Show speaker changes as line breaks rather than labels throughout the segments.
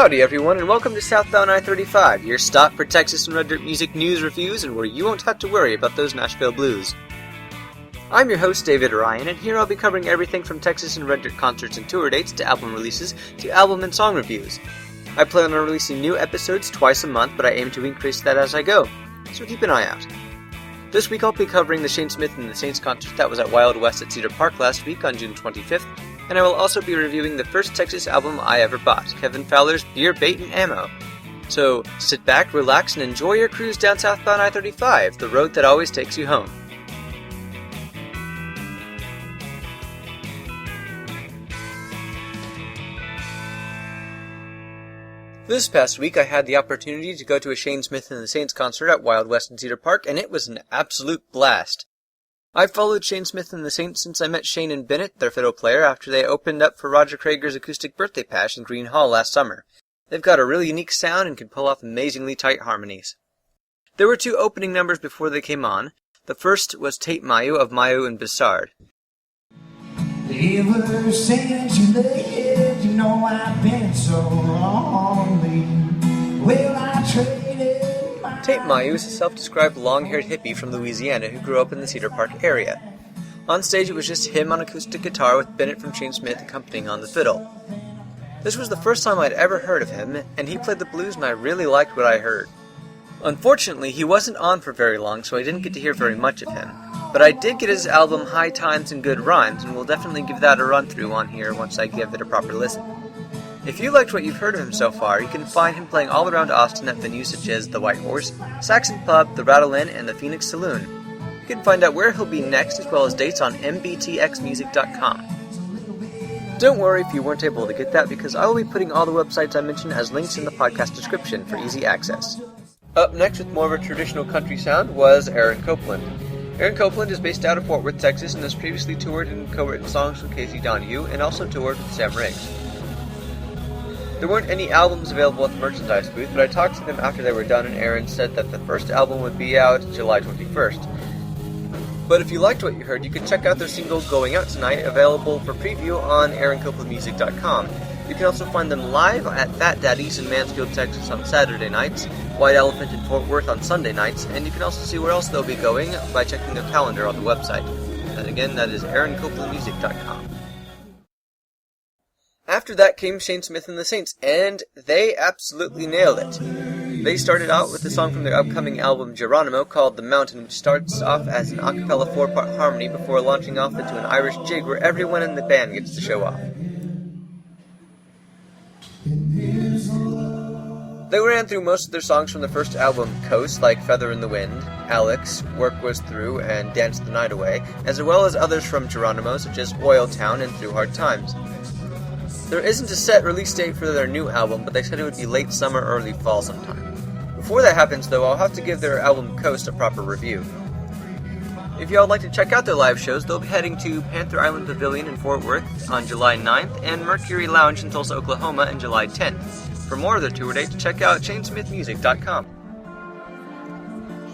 Howdy everyone, and welcome to Southbound I-35, your stop for Texas and Red Dirt music news, reviews, and where you won't have to worry about those Nashville blues. I'm your host, David Ryan, and here I'll be covering everything from Texas and Red Dirt concerts and tour dates to album releases to album and song reviews. I plan on releasing new episodes twice a month, but I aim to increase that as I go, so keep an eye out. This week I'll be covering the Shane Smith and the Saints concert that was at Wild West at Cedar Park last week on June 25th, and I will also be reviewing the first Texas album I ever bought, Kevin Fowler's Beer, Bait, and Ammo. So sit back, relax, and enjoy your cruise down southbound I-35, the road that always takes you home. This past week I had the opportunity to go to a Shane Smith and the Saints concert at Wild West in Cedar Park, and it was an absolute blast. I've followed Shane Smith and the Saints since I met Shane and Bennett, their fiddle player, after they opened up for Roger Krager's acoustic birthday bash in Green Hall last summer. They've got a really unique sound and can pull off amazingly tight harmonies. There were two opening numbers before they came on. The first was Tate Mayeux of Mayeux and Bissard.
Ever since you left, you know I've been so lonely. Well, I traded my...
Tate Mayeux is a self-described long-haired hippie from Louisiana who grew up in the Cedar Park area. On stage it was just him on acoustic guitar with Bennett from Shane Smith accompanying on the fiddle. This was the first time I'd ever heard of him, and he played the blues and I really liked what I heard. Unfortunately, he wasn't on for very long, so I didn't get to hear very much of him. But I did get his album High Times and Good Rhymes, and will definitely give that a run-through on here once I give it a proper listen. If you liked what you've heard of him so far, you can find him playing all around Austin at venues such as the White Horse, Saxon Pub, the Rattle Inn, and the Phoenix Saloon. You can find out where he'll be next as well as dates on mbtxmusic.com. Don't worry if you weren't able to get that, because I will be putting all the websites I mentioned as links in the podcast description for easy access. Up next with more of a traditional country sound was Aaron Copeland. Aaron Copeland is based out of Fort Worth, Texas, and has previously toured and co-written songs with Casey Donahue, and also toured with Sam Riggs. There weren't any albums available at the merchandise booth, but I talked to them after they were done, and Aaron said that the first album would be out July 21st. But if you liked what you heard, you can check out their single Going Out Tonight, available for preview on aaroncopelandmusic.com. You can also find them live at Fat Daddy's in Mansfield, Texas on Saturday nights, White Elephant in Fort Worth on Sunday nights, and you can also see where else they'll be going by checking their calendar on the website. And again, that is aaroncopelandmusic.com. After that came Shane Smith and the Saints, and they absolutely nailed it. They started out with a song from their upcoming album Geronimo called The Mountain, which starts off as an a cappella 4-part harmony before launching off into an Irish jig where everyone in the band gets to show off. They ran through most of their songs from the first album, Coast, like Feather in the Wind, Alex, Work Was Through, and Dance the Night Away, as well as others from Geronimo, such as Oil Town and Through Hard Times. There isn't a set release date for their new album, but they said it would be late summer or early fall sometime. Before that happens, though, I'll have to give their album Coast a proper review. If y'all would like to check out their live shows, they'll be heading to Panther Island Pavilion in Fort Worth on July 9th, and Mercury Lounge in Tulsa, Oklahoma on July 10th. For more of their tour dates, check out chainsmithmusic.com.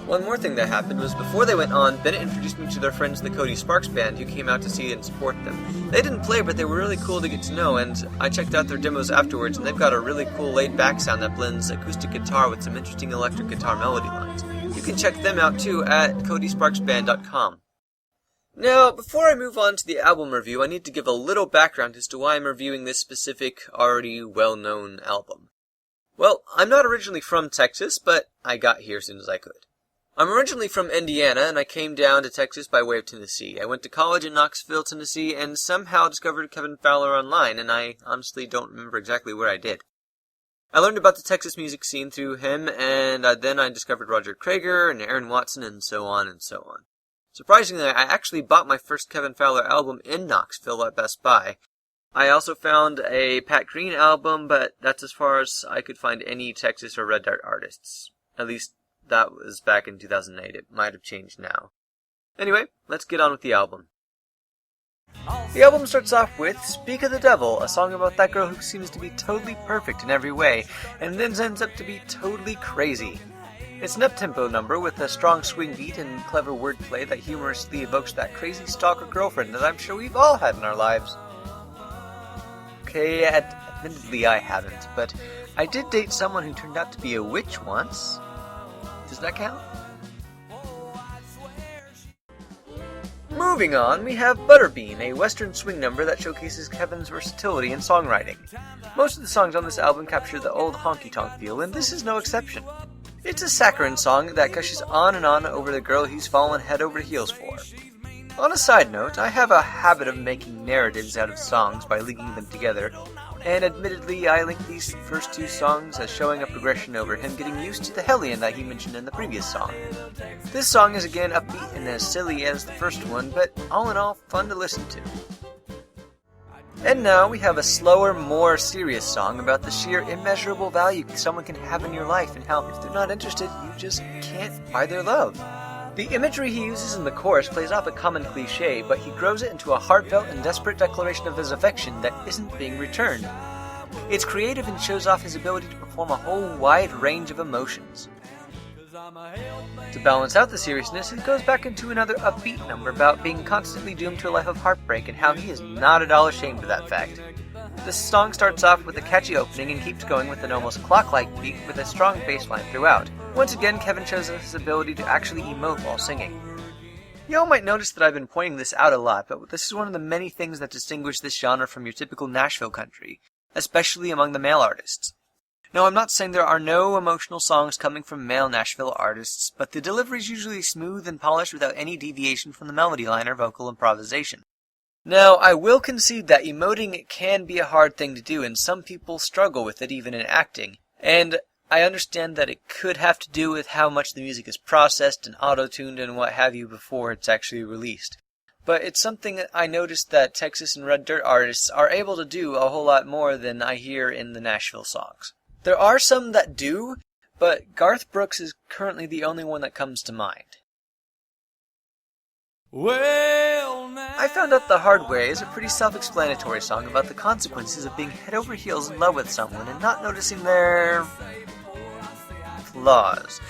One more thing that happened was before they went on, Bennett introduced me to their friends the Cody Sparks Band, who came out to see and support them. They didn't play, but they were really cool to get to know, and I checked out their demos afterwards, and they've got a really cool laid-back sound that blends acoustic guitar with some interesting electric guitar melody lines. You can check them out too at codysparksband.com. Now, before I move on to the album review, I need to give a little background as to why I'm reviewing this specific, already well-known album. Well, I'm not originally from Texas, but I got here as soon as I could. I'm originally from Indiana, and I came down to Texas by way of Tennessee. I went to college in Knoxville, Tennessee, and somehow discovered Kevin Fowler online, and I honestly don't remember exactly where I did. I learned about the Texas music scene through him, and then I discovered Roger Krager and Aaron Watson, and so on and so on. Surprisingly, I actually bought my first Kevin Fowler album in Knoxville at Best Buy. I also found a Pat Green album, but that's as far as I could find any Texas or Red Dirt artists. At least that was back in 2008. It might have changed now. Anyway, let's get on with the album. The album starts off with Speak of the Devil, a song about that girl who seems to be totally perfect in every way, and then ends up to be totally crazy. It's an up-tempo number with a strong swing beat and clever wordplay that humorously evokes that crazy stalker girlfriend that I'm sure we've all had in our lives. Okay, admittedly I haven't, but I did date someone who turned out to be a witch once. Does that count? Moving on, we have Butterbean, a western swing number that showcases Kevin's versatility in songwriting. Most of the songs on this album capture the old honky-tonk feel, and this is no exception. It's a saccharine song that gushes on and on over the girl he's fallen head over heels for. On a side note, I have a habit of making narratives out of songs by linking them together, and admittedly I link these first two songs as showing a progression over him getting used to the hellion that he mentioned in the previous song. This song is again upbeat and as silly as the first one, but all in all fun to listen to. And now we have a slower, more serious song about the sheer immeasurable value someone can have in your life and how if they're not interested, you just can't buy their love. The imagery he uses in the chorus plays off a common cliche, but he grows it into a heartfelt and desperate declaration of his affection that isn't being returned. It's creative and shows off his ability to perform a whole wide range of emotions. To balance out the seriousness, it goes back into another upbeat number about being constantly doomed to a life of heartbreak and how he is not at all ashamed of that fact. This song starts off with a catchy opening and keeps going with an almost clock-like beat with a strong bass line throughout. Once again, Kevin shows us his ability to actually emote while singing. Y'all might notice that I've been pointing this out a lot, but this is one of the many things that distinguish this genre from your typical Nashville country, especially among the male artists. Now, I'm not saying there are no emotional songs coming from male Nashville artists, but the delivery is usually smooth and polished without any deviation from the melody line or vocal improvisation. Now, I will concede that emoting can be a hard thing to do, and some people struggle with it even in acting, and I understand that it could have to do with how much the music is processed and auto-tuned and what have you before it's actually released. But it's something that I noticed that Texas and Red Dirt artists are able to do a whole lot more than I hear in the Nashville songs. There are some that do, but Garth Brooks is currently the only one that comes to mind. I Found Out the Hard Way is a pretty self-explanatory song about the consequences of being head over heels in love with someone and not noticing their flaws,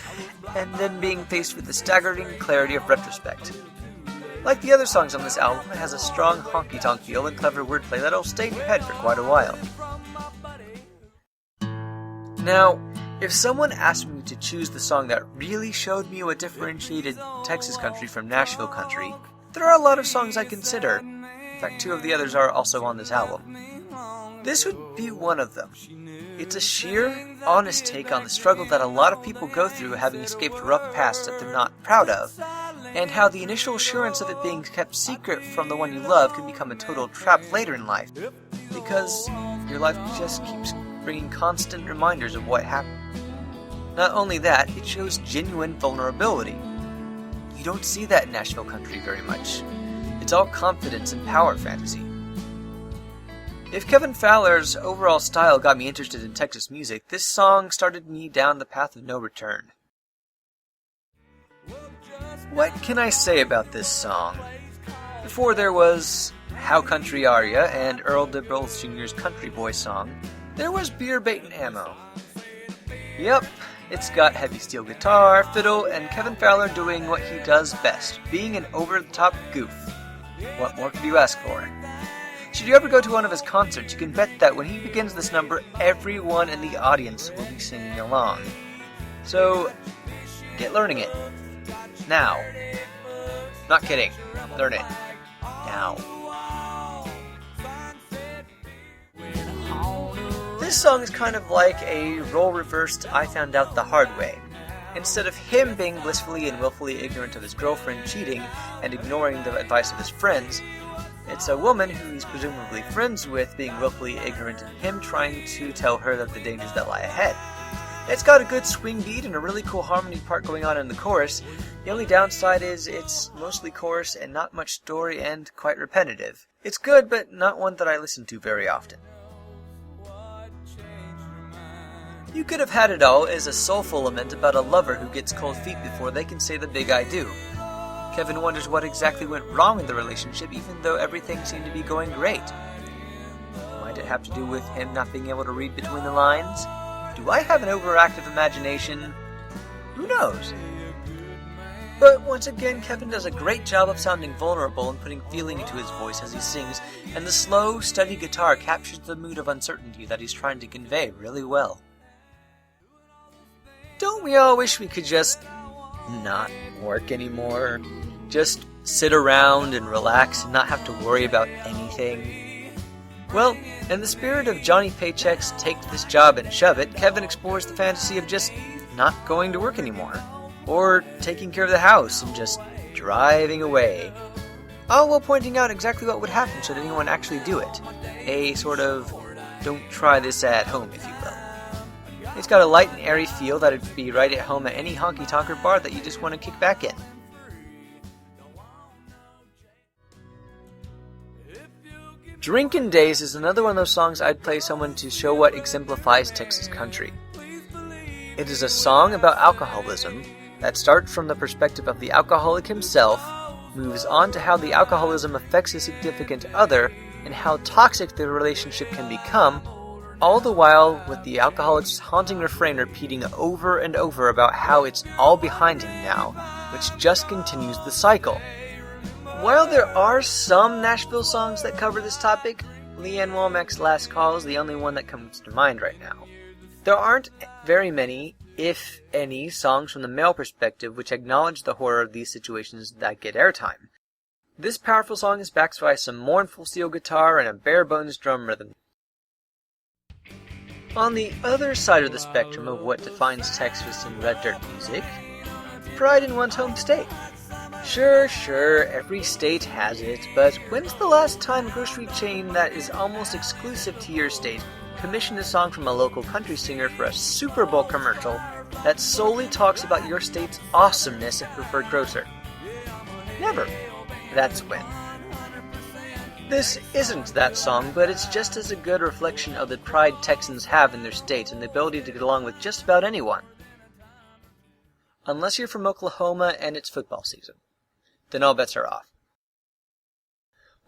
and then being faced with the staggering clarity of retrospect. Like the other songs on this album, it has a strong honky-tonk feel and clever wordplay that'll stay in your head for quite a while. Now, if someone asked me to choose the song that really showed me what differentiated Texas country from Nashville country, there are a lot of songs I consider. In fact, two of the others are also on this album. This would be one of them. It's a sheer, honest take on the struggle that a lot of people go through having escaped rough pasts that they're not proud of, and how the initial assurance of it being kept secret from the one you love can become a total trap later in life, because your life just keeps bringing constant reminders of what happened. Not only that, it shows genuine vulnerability. You don't see that in Nashville country very much. It's all confidence and power fantasy. If Kevin Fowler's overall style got me interested in Texas music, this song started me down the path of no return. What can I say about this song? Before there was How Country Are Ya and Earl DeBrolf Jr.'s Country Boy song, there was Beer, Bait, and Ammo. Yep, it's got heavy steel guitar, fiddle, and Kevin Fowler doing what he does best, being an over-the-top goof. What more could you ask for? Should you ever go to one of his concerts, you can bet that when he begins this number, everyone in the audience will be singing along. So, get learning it. Now. Not kidding. Learn it. Now. This song is kind of like a role-reversed I Found Out the Hard Way. Instead of him being blissfully and willfully ignorant of his girlfriend cheating and ignoring the advice of his friends, it's a woman who he's presumably friends with being willfully ignorant and him trying to tell her of the dangers that lie ahead. It's got a good swing beat and a really cool harmony part going on in the chorus. The only downside is it's mostly chorus and not much story and quite repetitive. It's good, but not one that I listen to very often. You Could Have Had It All is a soulful lament about a lover who gets cold feet before they can say the big I do. Kevin wonders what exactly went wrong in the relationship even though everything seemed to be going great. Might it have to do with him not being able to read between the lines? Do I have an overactive imagination? Who knows? But once again, Kevin does a great job of sounding vulnerable and putting feeling into his voice as he sings, and the slow, steady guitar captures the mood of uncertainty that he's trying to convey really well. Don't we all wish we could just not work anymore? Just sit around and relax and not have to worry about anything? Well, in the spirit of Johnny Paycheck's Take This Job and Shove It, Kevin explores the fantasy of just not going to work anymore, or taking care of the house and just driving away. All while pointing out exactly what would happen should anyone actually do it. A sort of, don't try this at home, if you will. It's got a light and airy feel that'd be right at home at any honky-tonk or bar that you just want to kick back in. Drinkin' Days is another one of those songs I'd play someone to show what exemplifies Texas country. It is a song about alcoholism that starts from the perspective of the alcoholic himself, moves on to how the alcoholism affects his significant other, and how toxic the relationship can become, all the while with the alcoholic's haunting refrain repeating over and over about how it's all behind him now, which just continues the cycle. While there are some Nashville songs that cover this topic, Leanne Womack's Last Call is the only one that comes to mind right now. There aren't very many, if any, songs from the male perspective which acknowledge the horror of these situations that get airtime. This powerful song is backed by some mournful steel guitar and a bare-bones drum rhythm. On the other side of the spectrum of what defines Texas and red dirt music, pride in one's home state. Sure, every state has it, but when's the last time a grocery chain that is almost exclusive to your state commissioned a song from a local country singer for a Super Bowl commercial that solely talks about your state's awesomeness as preferred grocer? Never. That's when. This isn't that song, but it's just as a good reflection of the pride Texans have in their state and the ability to get along with just about anyone. Unless you're from Oklahoma and it's football season. Then all bets are off.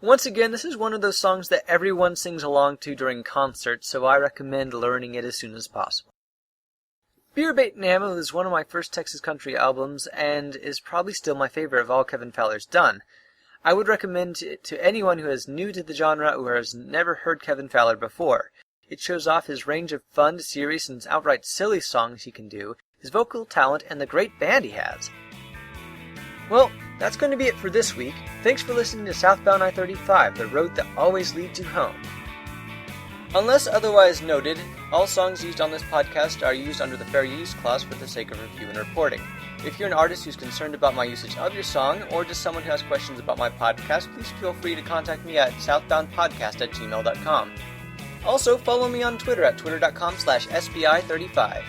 Once again, this is one of those songs that everyone sings along to during concerts, so I recommend learning it as soon as possible. Beer, Bait, and Ammo is one of my first Texas country albums, and is probably still my favorite of all Kevin Fowler's done. I would recommend it to anyone who is new to the genre or has never heard Kevin Fowler before. It shows off his range of fun, serious, and outright silly songs he can do, his vocal talent, and the great band he has. Well, that's going to be it for this week. Thanks for listening to Southbound I-35, the road that always leads you home. Unless otherwise noted, all songs used on this podcast are used under the Fair Use Clause for the sake of review and reporting. If you're an artist who's concerned about my usage of your song, or just someone who has questions about my podcast, please feel free to contact me at southboundpodcast@gmail.com. Also, follow me on Twitter at twitter.com/SBI35.